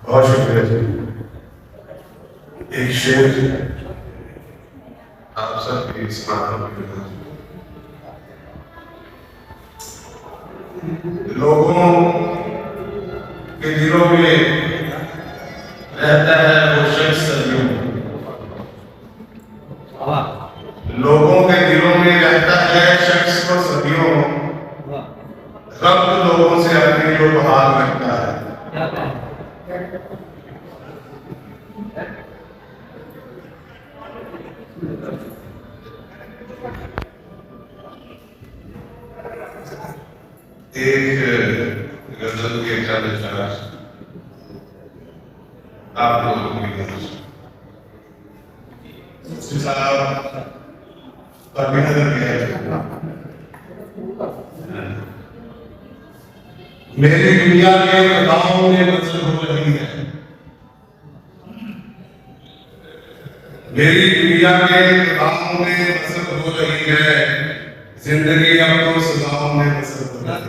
बहुत शुक्रिया जी। एक शेर आप सबकी सुनाता हूँ। लोगों के दिलों में रहता है वो शख्स सदियों, लोगों के दिलों में रहता है शख्स को सदियों, रब लोगों से अपनी जो बहाल रखता है। एक गजल के चंद अशआर आप लोगों की गजल साहब अभिनंदन किया। मेरी दुनिया के कदमों में बसर हो रही है, मेरी दुनिया के कदमों में बसर हो रही है, जिंदगी अब तो सजाओं में बसर हो रही है।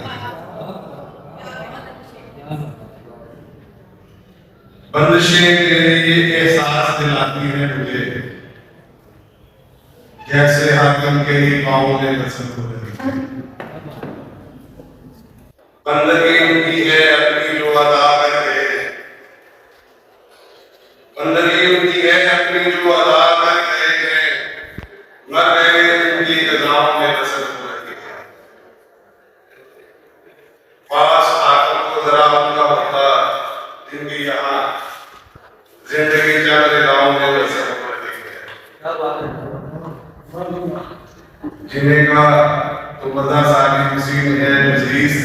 बंदिशें तेरे ये एहसास दिलाती हैं मुझे, जैसे हाकिम के ही पाँव में बसर हो रही है। बंदगी उनकी है अपनी जो अदा करके, बंदगी उनकी है अपनी जो अदा करके, मर गए उनकी गजाओं में बसर हो रही है। पास आकर को जरा उनका होता दिन भी यहाँ, जिंदगी चल गाँव में बसर हो रही है। जिन्हें का तो मजा सारी मुसीब है मुजीस,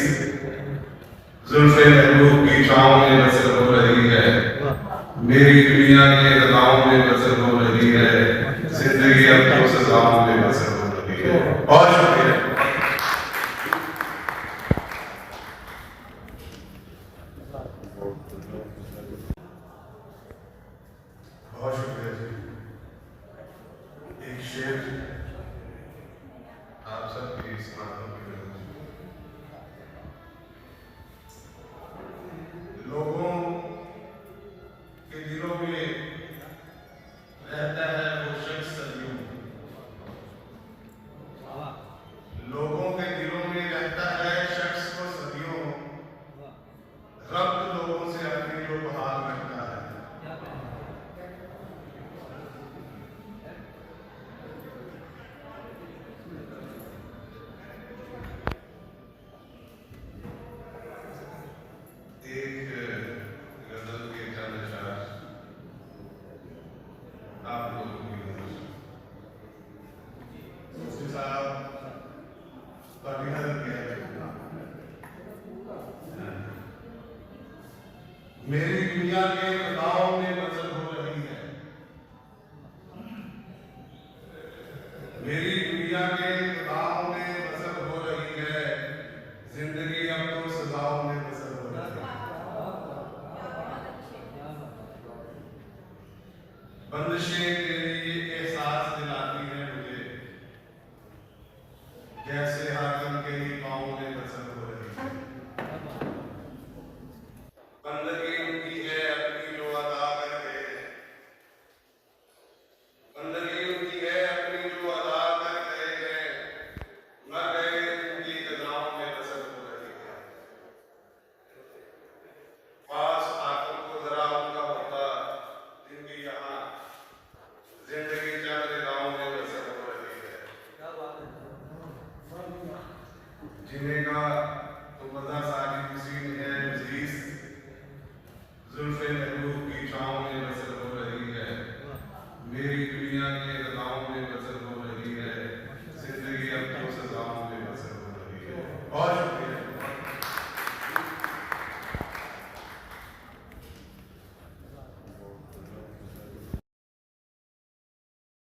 जुल्फे महबूब की छाँव में बसर हो रही है। मेरी दुनिया के गजाओं में बसर हो रही है, जिंदगी अब तो सजाओं में बसर हो रही है। बहुत शुक्रिया। बहुत शुक्रिया जी। एक शेर आप सबकी सुनाता हूँ। लोगों के दिलों में रहता है वो शख्स सदियों, लोगों के दिलों में रहता है शख्स को सदियों, रब लोगों से अपनी जो बहाल रखता है। एक गजल के चंद अशआर आप लोगों की गजल साहब अभिनंदन किया। मेरी दुनिया के कदमों में बसर हो रही है, मेरी दुनिया के कदमों में बसर हो रही है, जिंदगी अब तो सजाओं में बसर हो रही है। बंदिशें तेरी ये एहसास दिलाती हैं मुझे, जैसे हाकिम के ही पाँव में बसर हो रही है। बंदगी उनकी है अपनी जो अदा करके, बंदगी उनकी है अपनी जो अदा करके, मर गए उनकी गजाओं में बसर हो रही है। पास आकर को जरा उनका होता दिन भी यहाँ, जिंदगी चल गाँव में बसर हो रही है। जिन्हें का तो मजा